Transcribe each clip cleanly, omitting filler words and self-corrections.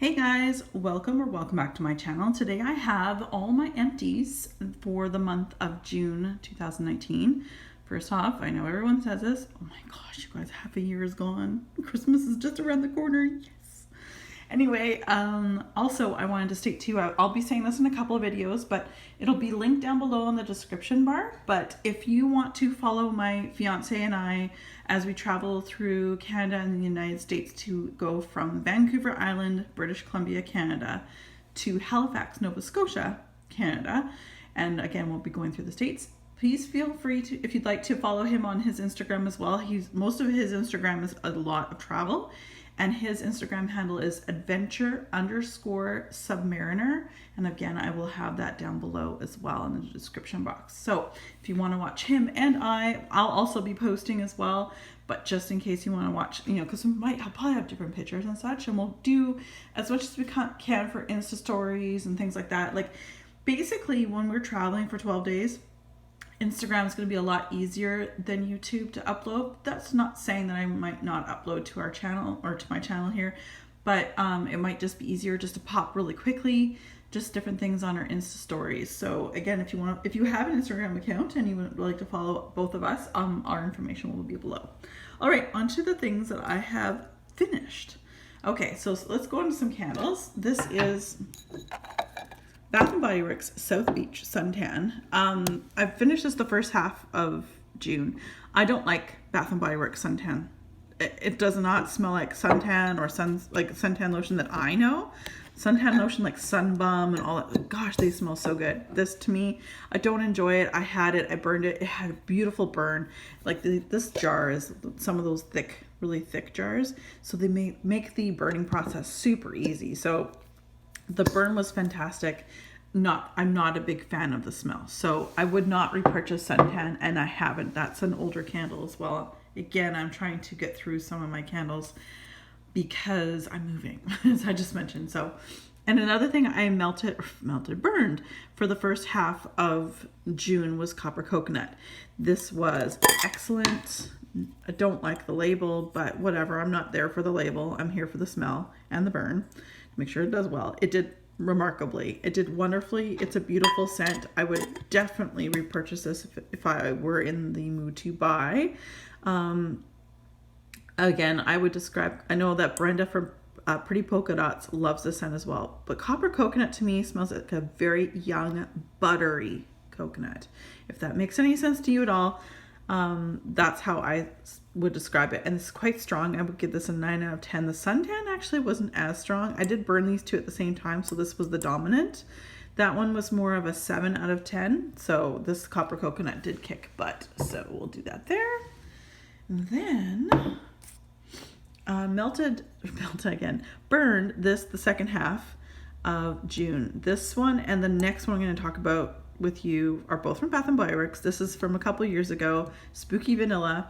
Hey guys, welcome back to my channel. Today I have all my empties for the month of June 2019. First off, I know everyone says this. Oh my gosh, you guys, half a year is gone. Christmas is just around the corner. Yes. Anyway, also I wanted to state too, I'll be saying this in a couple of videos, but it'll be linked down below in the description bar. But if you want to follow my fiance and I as we travel through Canada and the United States to go from Vancouver Island, British Columbia, Canada, to Halifax, Nova Scotia, Canada, and again, we'll be going through the States, please feel free to, if you'd like to follow him on his Instagram as well. Most of his Instagram is a lot of travel. And his Instagram handle is adventure_submariner. And again, I will have that down below as well in the description box. So if you want to watch him and I'll also be posting as well. But just in case you want to watch, because I'll probably have different pictures and such. And we'll do as much as we can for Insta stories and things like that. Like basically when we're traveling for 12 days, Instagram is going to be a lot easier than YouTube to upload. That's not saying that I might not upload to our channel or to my channel here, but it might just be easier just to pop really quickly, just different things on our Insta stories. So again, if you have an Instagram account and you would like to follow both of us, our information will be below. All right, on to the things that I have finished. Okay, so let's go into some candles. This is Bath & Body Works South Beach Suntan. I've finished this the first half of June. I don't like Bath & Body Works Suntan. It does not smell like suntan or suntan lotion that I know. Suntan lotion like Sunbum and all that. Gosh, they smell so good. This to me, I don't enjoy it. I had it, I burned it. It had a beautiful burn. Like this jar is some of those thick, really thick jars. So they make the burning process super easy. So the burn was fantastic. I'm not a big fan of the smell. So I would not repurchase suntan, and I haven't. That's an older candle as well. Again, I'm trying to get through some of my candles because I'm moving, as I just mentioned. So, and another thing I burned for the first half of June was copper coconut. This was excellent. I don't like the label, but whatever. I'm not there for the label. I'm here for the smell and the burn. Make sure it does well. It did remarkably. It did wonderfully. It's a beautiful scent. I would definitely repurchase this if I were in the mood to buy. Again, I know that Brenda from Pretty Polka Dots loves this scent as well. But copper coconut to me smells like a very young, buttery coconut. If that makes any sense to you at all, that's how I would describe it. And it's quite strong. I would give this a 9 out of 10. The suntan actually wasn't as strong. I did burn these two at the same time, so this was the dominant. That one was more of a 7 out of 10. So this copper coconut did kick butt. So we'll do that there. And then burned this the second half of June. This one and the next one I'm going to talk about with you are both from Bath & Body Works. This is from a couple years ago, Spooky Vanilla.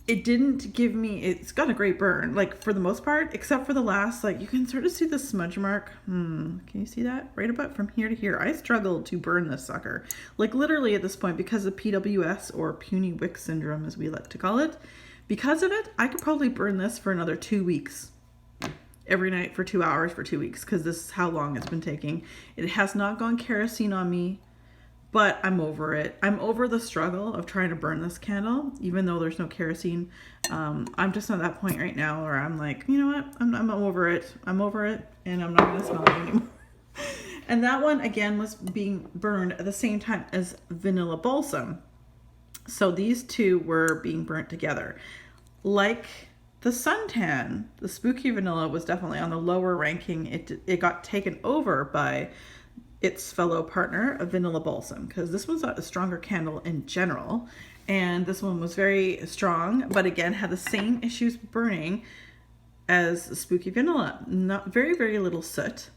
It didn't give me, it's got a great burn, like for the most part, except for the last, like you can sort of see the smudge mark. Can you see that? Right about from here to here. I struggled to burn this sucker. Like literally at this point, because of PWS or puny wick syndrome as we like to call it, because of it, I could probably burn this for another 2 weeks. Every night for 2 hours for 2 weeks, because this is how long it's been taking. It has not gone kerosene on me, but I'm over it. I'm over the struggle of trying to burn this candle, even though there's no kerosene. I'm just at that point right now where I'm like, you know what? I'm over it. I'm over it, and I'm not going to smell it anymore. And that one, again, was being burned at the same time as Vanilla Balsam. So these two were being burnt together. Like the suntan, the Spooky Vanilla was definitely on the lower ranking. It got taken over by its fellow partner, a Vanilla Balsam, because this was a stronger candle in general, and this one was very strong, but again had the same issues burning as the Spooky Vanilla. Not very, very little soot,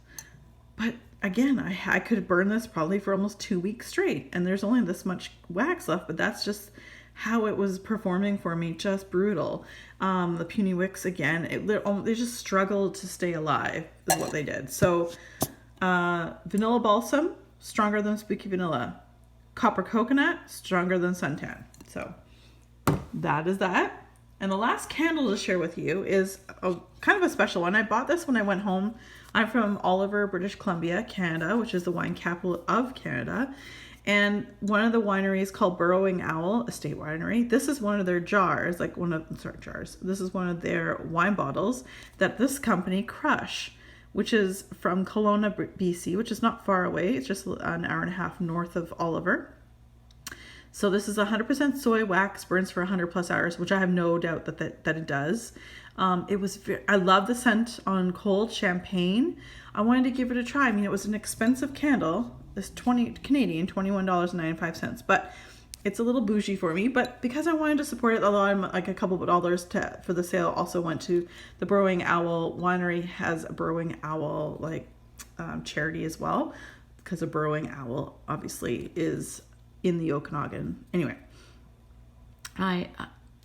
but again, I could burn this probably for almost 2 weeks straight, and there's only this much wax left, but that's just how it was performing for me. Just brutal. The puny wicks, again, they just struggled to stay alive is what they did. So Vanilla Balsam, stronger than Spooky Vanilla. Copper Coconut, stronger than suntan. So that is that. And the last candle to share with you is kind of a special one. I bought this when I went home. I'm from Oliver, British Columbia, Canada, which is the wine capital of Canada. And one of the wineries called Burrowing Owl Estate Winery, this is one of their jars, this is one of their wine bottles that this company crush, which is from Kelowna, BC, which is not far away. It's just an hour and a half north of Oliver. So this is 100% soy wax, burns for 100 plus hours, which I have no doubt that it does. I love the scent on cold champagne. I wanted to give it a try. I mean, it was an expensive candle. It's $21.95, but it's a little bougie for me. But because I wanted to support it, although I'm like a couple of dollars for the sale, also went to the Burrowing Owl Winery. Has a Burrowing Owl charity as well, because a Burrowing Owl obviously is in the Okanagan. Anyway,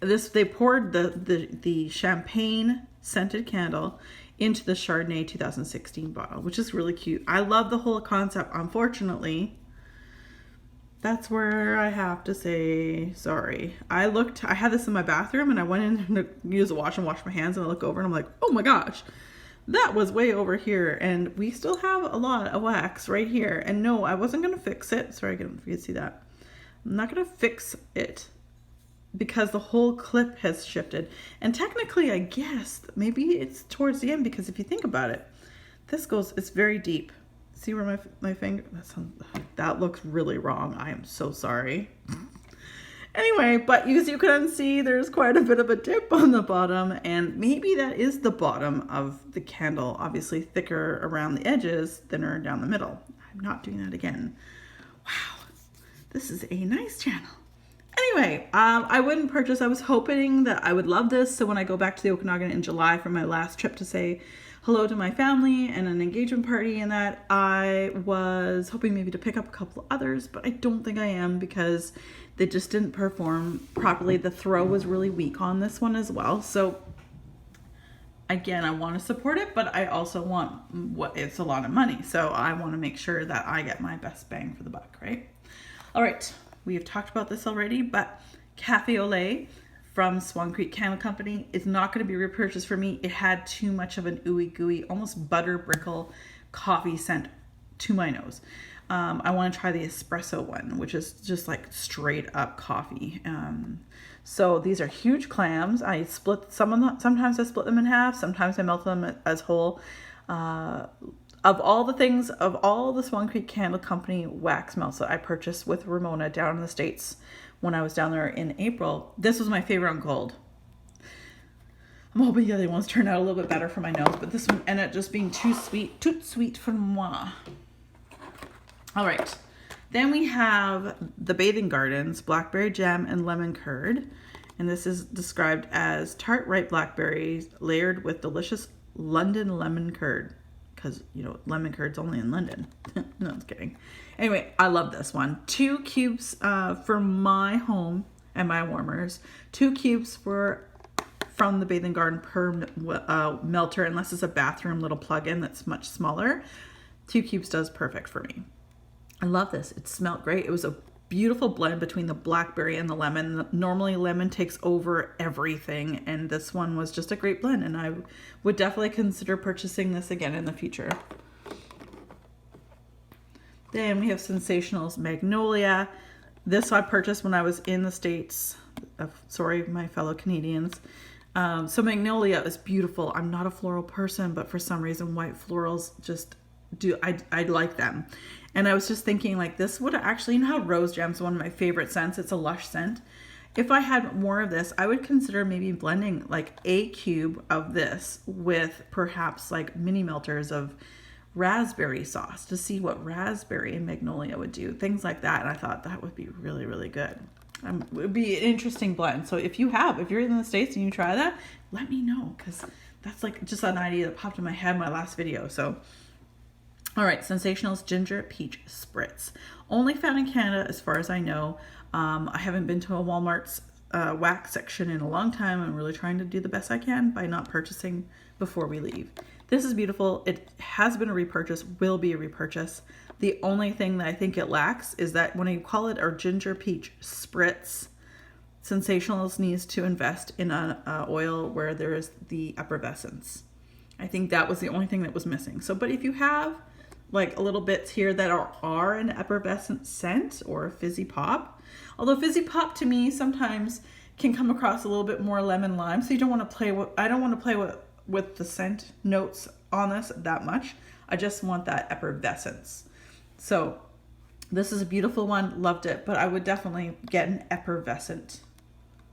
they poured the champagne scented candle into the Chardonnay 2016 bottle, which is really cute. I love the whole concept. Unfortunately, that's where I have to say sorry. I had this in my bathroom and I went in to use the wash and wash my hands, and I look over and I'm like, oh my gosh, that was way over here. And we still have a lot of wax right here. And no, I wasn't going to fix it. Sorry, I don't know if you can see that. I'm not going to fix it because the whole clip has shifted. And technically, I guess maybe it's towards the end, because if you think about it, it's very deep. See where my finger, that looks really wrong. I am so sorry. Anyway, but as you can see, there's quite a bit of a dip on the bottom, and maybe that is the bottom of the candle. Obviously thicker around the edges, thinner down the middle. I'm not doing that again. Wow, this is a nice channel. Anyway, I wouldn't purchase. I was hoping that I would love this, so when I go back to the Okanagan in July for my last trip to say hello to my family and an engagement party and that, I was hoping maybe to pick up a couple others, but I don't think I am, because they just didn't perform properly. The throw was really weak on this one as well. So again, I want to support it, but I also want it's a lot of money. So I want to make sure that I get my best bang for the buck, right? All right. We have talked about this already, but Cafe au Lait from Swan Creek Candle Company is not going to be repurchased for me. It had too much of an ooey gooey, almost butter brickle coffee scent to my nose. I want to try the espresso one, which is just like straight up coffee. So these are huge clams. I split some of them. Sometimes I split them in half. Sometimes I melt them as whole. Of all the Swan Creek Candle Company wax melts that I purchased with Ramona down in the States when I was down there in April, this was my favorite on gold. I'm hoping the other ones turn out a little bit better for my nose, but this one ended up just being too sweet for moi. All right. Then we have the Bathing Gardens Blackberry Jam and Lemon Curd. And this is described as tart ripe blackberries layered with delicious London lemon curd. Because, lemon curd's only in London. No, I'm just kidding. Anyway, I love this one. 2 cubes for my home and my warmers. 2 cubes from the Bathing Garden per melter, unless it's a bathroom little plug-in that's much smaller. 2 cubes does perfect for me. I love this. It smelled great. It was a beautiful blend between the blackberry and the lemon. Normally lemon takes over everything, and this one was just a great blend, and I would definitely consider purchasing this again in the future. Then we have Sensationals Magnolia. This I purchased when I was in the States. Sorry, my fellow Canadians. So Magnolia is beautiful. I'm not a floral person, but for some reason white florals just I like them. And I was just thinking, like, this would actually, how Rose Jam is one of my favorite scents. It's a lush scent. If I had more of this, I would consider maybe blending like a cube of this with perhaps like mini melters of raspberry sauce to see what raspberry and magnolia would do. Things like that. And I thought that would be really, really good. It would be an interesting blend. So if you're in the States and you try that, let me know, because that's like just an idea that popped in my head in my last video. So all right, Sensationals Ginger Peach Spritz. Only found in Canada as far as I know. I haven't been to a Walmart's wax section in a long time. I'm really trying to do the best I can by not purchasing before we leave. This is beautiful. It has been a repurchase, will be a repurchase. The only thing that I think it lacks is that when you call it our Ginger Peach Spritz, Sensationalist needs to invest in an oil where there is the effervescence. I think that was the only thing that was missing. So, but if you have like a little bits here that are an effervescent scent or fizzy pop, although fizzy pop to me sometimes can come across a little bit more lemon lime. So you don't want to play with, I don't want to play with the scent notes on this that much. I just want that effervescence. So this is a beautiful one, loved it, but I would definitely get an effervescent,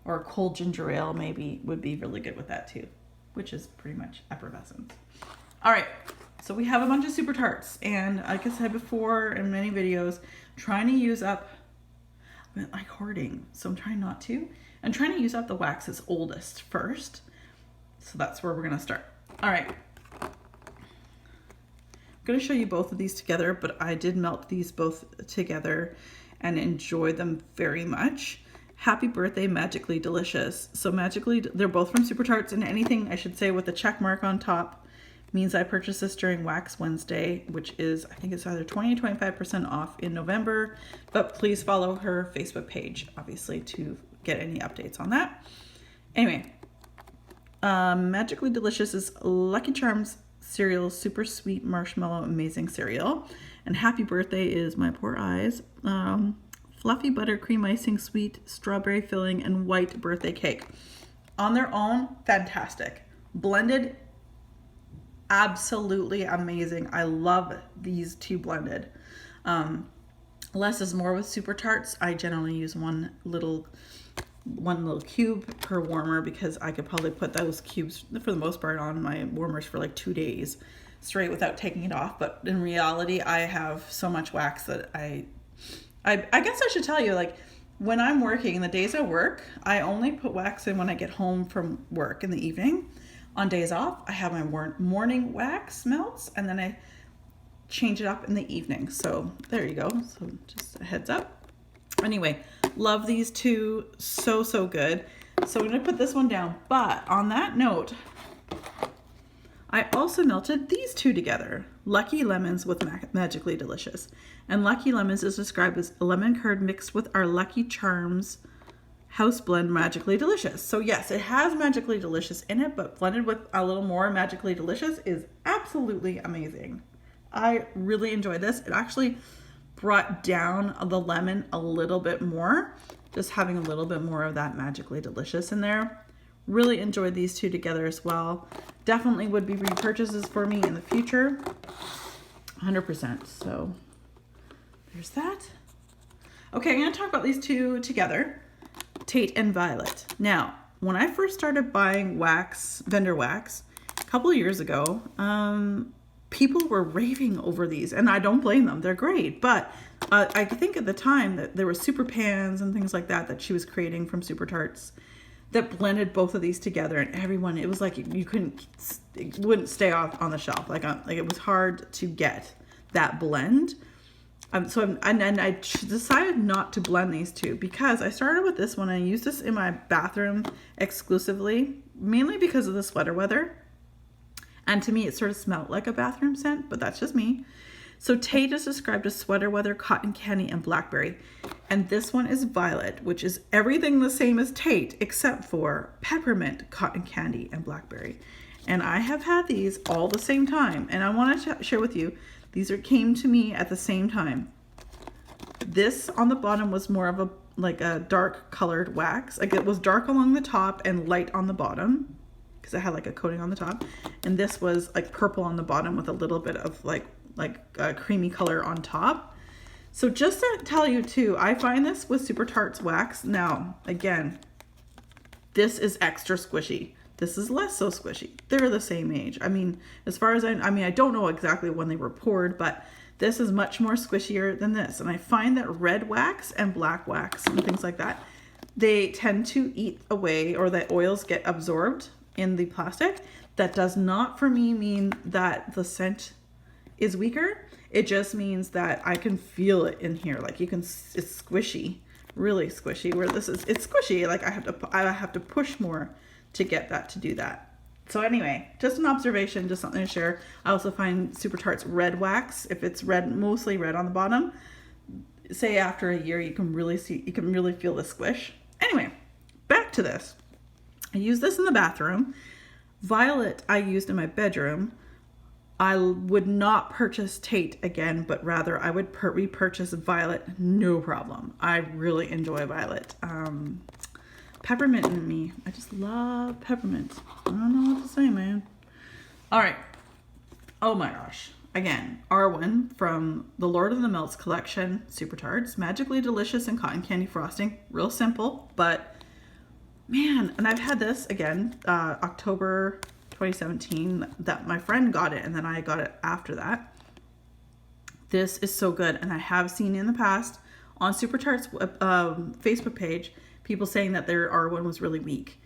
or a cold ginger ale maybe would be really good with that too, which is pretty much effervescent. All right, so we have a bunch of Super Tarts, and like I said before in many videos, trying to use up, I like hoarding, so I'm trying not to. I'm trying to use up the wax's oldest first. So that's where we're gonna start. All right. I'm gonna show you both of these together, but I did melt these both together and enjoy them very much. Happy birthday, Magically Delicious. So magically, they're both from Super Tarts, and anything I should say with the check mark on top means I purchased this during Wax Wednesday, which is, I think it's either 20 or 25% off in November, but please follow her Facebook page, obviously, to get any updates on that. Anyway, Magically Delicious is Lucky Charms cereal, super sweet marshmallow, amazing cereal. And Happy Birthday is My Poor Eyes, fluffy buttercream icing, sweet strawberry filling, and white birthday cake. On their own, fantastic. Blended, absolutely amazing. I love these two blended. Less is more with Super Tarts. I generally use one little cube per warmer because I could probably put those cubes for the most part on my warmers for like 2 days straight without taking it off. But in reality, I have so much wax that I guess I should tell you, like, when I'm working, the days I work, I only put wax in when I get home from work in the evening. On days off, I have my morning wax melts, and then I change it up in the evening. So there you go. So just a heads up. Anyway, love these two. So, so good. So I'm going to put this one down. But on that note, I also melted these two together. Lucky Lemons with Magically Delicious. And Lucky Lemons is described as a lemon curd mixed with our Lucky Charms house blend Magically Delicious. So yes, it has Magically Delicious in it, but blended with a little more Magically Delicious is absolutely amazing. I really enjoyed this. It actually brought down the lemon a little bit more, just having a little bit more of that Magically Delicious in there. Really enjoyed these two together as well. Definitely would be repurchases for me in the future, 100%. So there's that. Okay, I'm going to talk about these two together, Tate and Violet. Now, when I first started buying wax, vendor wax, a couple of years ago, people were raving over these, and I don't blame them. They're great, but I think at the time that there were super pans and things like that she was creating from Super Tarts that blended both of these together, and everyone, it was like it wouldn't stay off on the shelf. Like it was hard to get that blend. I decided not to blend these two because I started with this one. I used this in my bathroom exclusively, mainly because of the sweater weather. And to me, it sort of smelled like a bathroom scent, but that's just me. So Tate is described as sweater weather, cotton candy, and blackberry. And this one is Violet, which is everything the same as Tate, except for peppermint, cotton candy, and blackberry. And I have had these all the same time. And I want to share with you, these came to me at the same time. This on the bottom was more of a dark colored wax. Like it was dark along the top and light on the bottom, because it had like a coating on the top. And this was like purple on the bottom with a little bit of like a creamy color on top. So just to tell you too, I find this with Super Tarts wax. Now, again, this is extra squishy. This is less so squishy. They're the same age. I mean, as far as I don't know exactly when they were poured, but this is much more squishier than this. And I find that red wax and black wax and things like that, they tend to eat away, or the oils get absorbed in the plastic. That does not for me mean that the scent is weaker. It just means that I can feel it in here. Like it's squishy, really squishy, where it's squishy. Like I have to push more to get that to do that. So anyway, just an observation, just something to share. I also find Super Tarts red wax, if it's red, mostly red on the bottom, say after a year, you can really feel the squish. Anyway, to this. I used this in the bathroom. Violet I used in my bedroom. I would not purchase Tate again, but rather I would repurchase Violet, no problem. I really enjoy Violet. Peppermint in me. I just love peppermint. I don't know what to say, man. All right. Oh my gosh. Again, Arwen from the Lord of the Melts collection, Super Tarts, magically delicious and cotton candy frosting. Real simple, but man, and I've had this again, October 2017, that my friend got it, and then I got it after that. This is so good, and I have seen in the past on Super Tarts Facebook page people saying that their Arwen was really weak.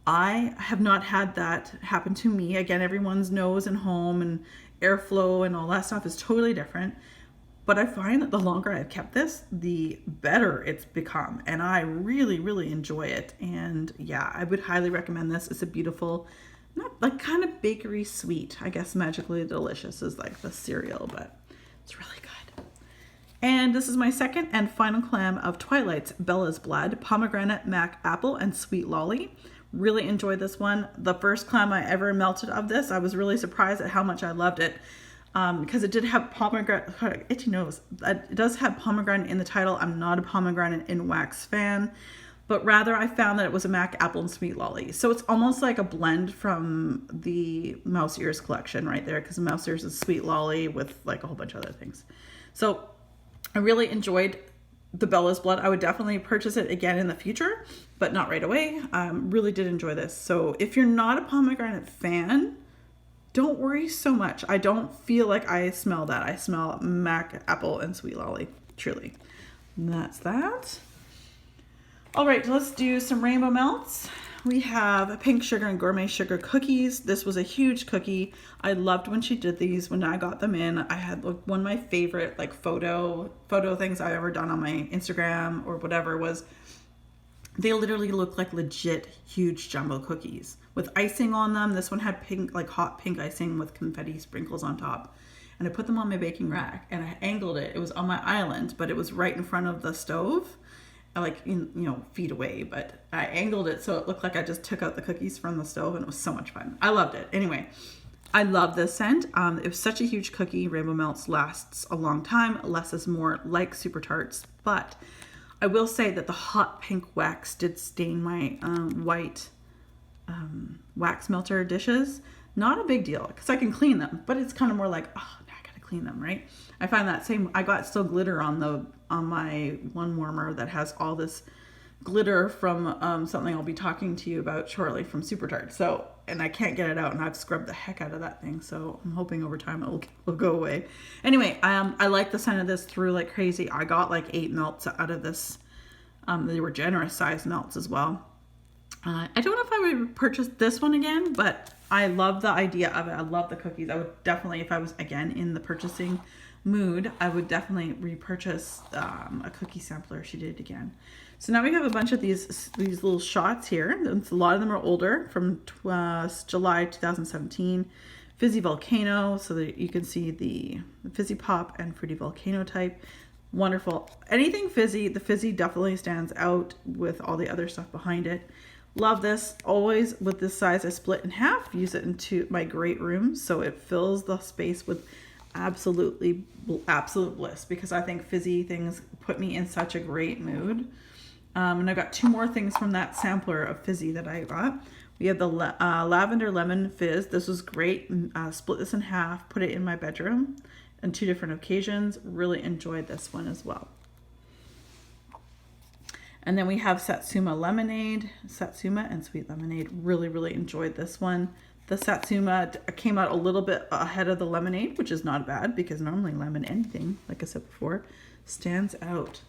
I have not had that happen to me. Again, everyone's nose and home and airflow and all that stuff is totally different. But I find that the longer I've kept this, the better it's become. And I really, really enjoy it. And yeah, I would highly recommend this. It's a beautiful, not like kind of bakery sweet. I guess Magically Delicious is like the cereal, but it's really good. And this is my second and final clam of Twilight's Bella's Blood, pomegranate, mac apple, and sweet lolly. Really enjoyed this one. The first clam I ever melted of this, I was really surprised at how much I loved it. Because it did have pomegranate, itchy nose. It does have pomegranate in the title. I'm not a pomegranate in wax fan, but rather I found that it was a mac apple and sweet lolly. So it's almost like a blend from the Mouse Ears collection right there, because the Mouse Ears is sweet lolly with like a whole bunch of other things. So I really enjoyed the Bella's Blood. I would definitely purchase it again in the future, but not right away. Really did enjoy this. So if you're not a pomegranate fan, don't worry so much. I don't feel like I smell that. I smell mac apple and sweet lolly, truly. And that's that. All right, let's do some rainbow melts. We have pink sugar and gourmet sugar cookies. This was a huge cookie. I loved when she did these. When I got them in, I had one of my favorite like photo things I've ever done on my Instagram or whatever was they literally look like legit huge jumbo cookies with icing on them. This one had pink, like hot pink icing with confetti sprinkles on top. And I put them on my baking rack and I angled it. It was on my island, but it was right in front of the stove, like, feet away. But I angled it so it looked like I just took out the cookies from the stove, and it was so much fun. I loved it. Anyway, I love this scent. It was such a huge cookie. Rainbow Melts lasts a long time. Less is more, like Super Tarts, but I will say that the hot pink wax did stain my white wax melter dishes. Not a big deal because I can clean them, but it's kind of more like, oh, now I gotta clean them, right? I find that same. I got still glitter on my one warmer that has all this glitter from something I'll be talking to you about shortly from Super Tart. So, and I can't get it out, and I've scrubbed the heck out of that thing. So I'm hoping over time it'll go away. Anyway, I like the scent of this through like crazy. I got like 8 melts out of this. They were generous size melts as well. I don't know if I would purchase this one again, but I love the idea of it. I love the cookies. I would definitely, if I was again in the purchasing mood, I would definitely repurchase a cookie sampler if she did it again. So now we have a bunch of these little shots here. A lot of them are older, from July 2017. Fizzy Volcano, so that you can see the Fizzy Pop and Fruity Volcano type. Wonderful. Anything fizzy, the fizzy definitely stands out with all the other stuff behind it. Love this. Always with this size, I split in half, use it into my great room so it fills the space with absolute bliss, because I think fizzy things put me in such a great mood. And I got 2 more things from that sampler of fizzy that I got. We have the lavender lemon fizz. This was great. Split this in half, put it in my bedroom on 2 different occasions. Really enjoyed this one as well. And then we have Satsuma Lemonade, Satsuma and Sweet Lemonade. Really, really enjoyed this one. The Satsuma came out a little bit ahead of the lemonade, which is not bad because normally lemon anything, like I said before, stands out.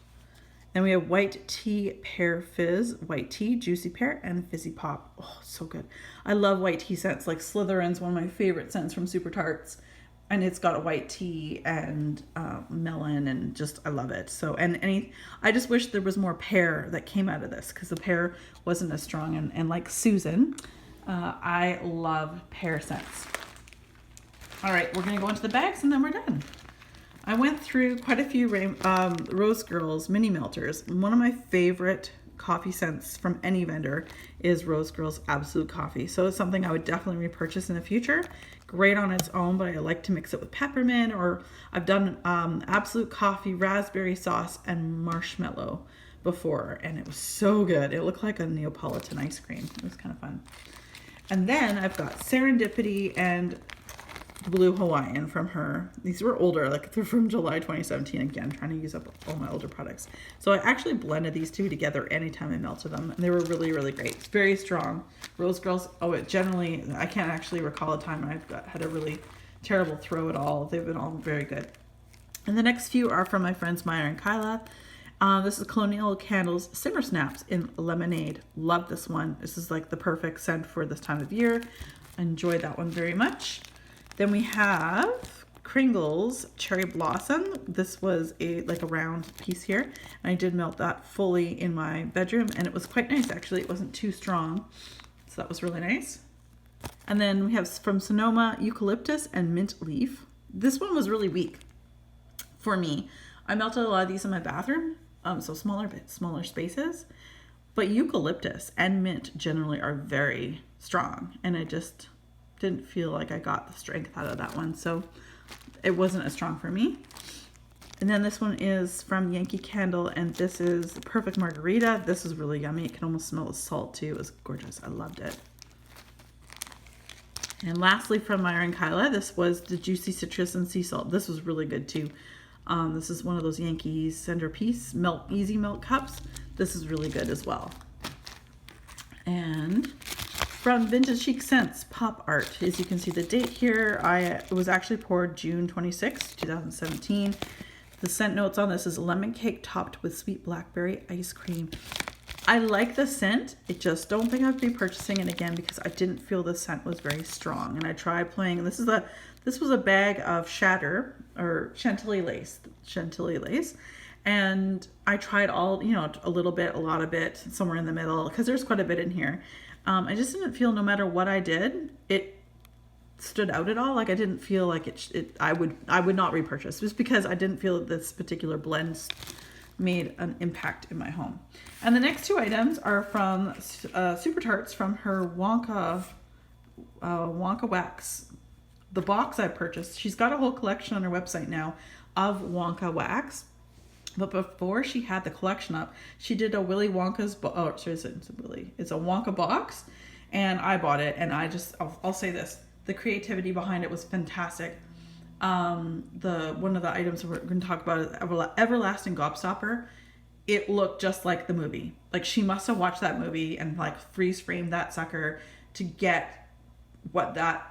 Then we have White Tea Pear Fizz, White Tea, Juicy Pear, and Fizzy Pop. Oh, so good. I love white tea scents. Like Slytherin's one of my favorite scents from Super Tarts. And it's got a white tea and melon, and just, I love it. So, I just wish there was more pear that came out of this, because the pear wasn't as strong. And like Susan, I love pear scents. All right, we're gonna go into the bags and then we're done. I went through quite a few Rose Girls mini melters. One of my favorite coffee scents from any vendor is Rose Girl's Absolute Coffee. So it's something I would definitely repurchase in the future. Great on its own, but I like to mix it with peppermint, or I've done Absolute Coffee, raspberry sauce, and marshmallow before, and it was so good. It looked like a Neapolitan ice cream. It was kind of fun. And then I've got Serendipity and Blue Hawaiian from her. These were older, like they're from July 2017. Again, trying to use up all my older products. So I actually blended these two together anytime I melted them, and they were really, really great. It's very strong. Rose Girls, generally, I can't actually recall a time had a really terrible throw at all. They've been all very good. And the next few are from my friends Maya and Kyla. This is Colonial Candles Simmer Snaps in Lemonade. Love this one. This is like the perfect scent for this time of year. I enjoyed that one very much. Then we have Kringle's Cherry Blossom. This was a round piece here. And I did melt that fully in my bedroom, and it was quite nice actually. It wasn't too strong. So that was really nice. And then we have from Sonoma Eucalyptus and Mint Leaf. This one was really weak for me. I melted a lot of these in my bathroom, so smaller spaces. But eucalyptus and mint generally are very strong, and I just didn't feel like I got the strength out of that one, so it wasn't as strong for me. And then this one is from Yankee Candle, and this is Perfect Margarita. This is really yummy. It can almost smell the salt too. It was gorgeous. I loved it. And lastly from Myra and Kyla, this was the Juicy Citrus and Sea Salt. This was really good too. This is one of those Yankees centerpiece easy melt cups. This is really good as well. And from Vintage Chic Scents Pop Art, as you can see the date here, it was actually poured June 26, 2017. The scent notes on this is lemon cake topped with sweet blackberry ice cream. I like the scent. I just don't think I'd be purchasing it again because I didn't feel the scent was very strong. And I tried playing, this was a bag of Chantilly lace. And I tried all, a little bit, a lot of it, somewhere in the middle, because there's quite a bit in here. I just didn't feel, no matter what I did, it stood out at all. Like I didn't feel like I would not repurchase, just because I didn't feel that this particular blend made an impact in my home. And the next two items are from Super Tarts from her Wonka Wax. The box I purchased, she's got a whole collection on her website now of Wonka Wax. But before she had the collection up, she did a Willy Wonka's, it's a Wonka box, and I bought it, and I'll say this, the creativity behind it was fantastic. One of the items we're going to talk about is Everlasting Gobstopper. It looked just like the movie. Like she must have watched that movie and like freeze framed that sucker to get what that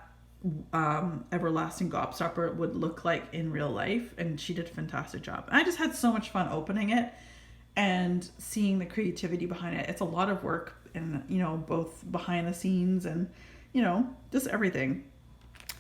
Everlasting Gobstopper would look like in real life, and she did a fantastic job. I just had so much fun opening it and seeing the creativity behind it. It's a lot of work, and both behind the scenes and just everything,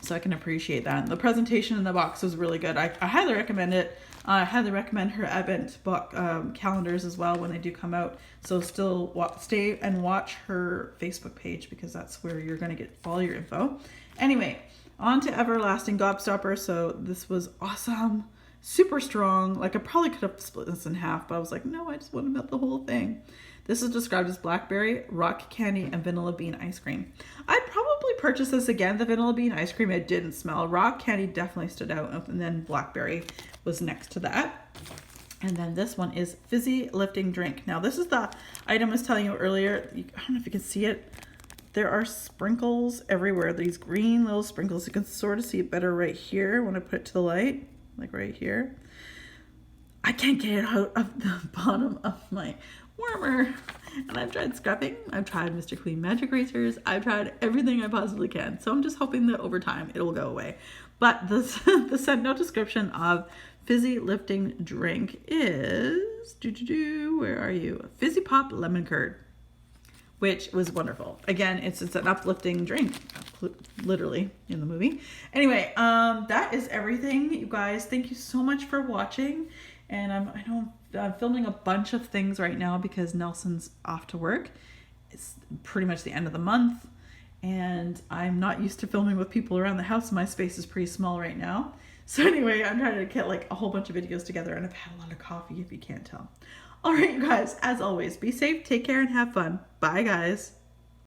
so I can appreciate that. And the presentation in the box was really good. I highly recommend it. I highly recommend her Advent book calendars as well when they do come out. So still stay and watch her Facebook page, because that's where you're going to get all your info. Anyway, on to Everlasting Gobstopper. So this was awesome, super strong. Like I probably could have split this in half, but I was like, no, I just want to melt the whole thing. This is described as blackberry, rock candy, and vanilla bean ice cream. I'd probably purchase this again. The vanilla bean ice cream, it didn't smell. Rock candy definitely stood out, and then blackberry was next to that. And then this one is Fizzy Lifting Drink. Now this is the item I was telling you earlier. I don't know if you can see it. There are sprinkles everywhere. These green little sprinkles. You can sort of see it better right here when I put it to the light, like right here. I can't get it out of the bottom of my warmer. And I've tried scrubbing. I've tried Mr. Clean Magic Erasers. I've tried everything I possibly can. So I'm just hoping that over time it'll go away. But the scent note description of Fizzy Lifting Drink is, where are you? Fizzy Pop Lemon Curd, which was wonderful. Again, it's an uplifting drink, literally in the movie. Anyway, that is everything, you guys. Thank you so much for watching. And I'm filming a bunch of things right now because Nelson's off to work. It's pretty much the end of the month, and I'm not used to filming with people around the house. My space is pretty small right now. So anyway, I'm trying to get like a whole bunch of videos together, and I've had a lot of coffee, if you can't tell. All right, you guys, as always, be safe, take care, and have fun. Bye, guys.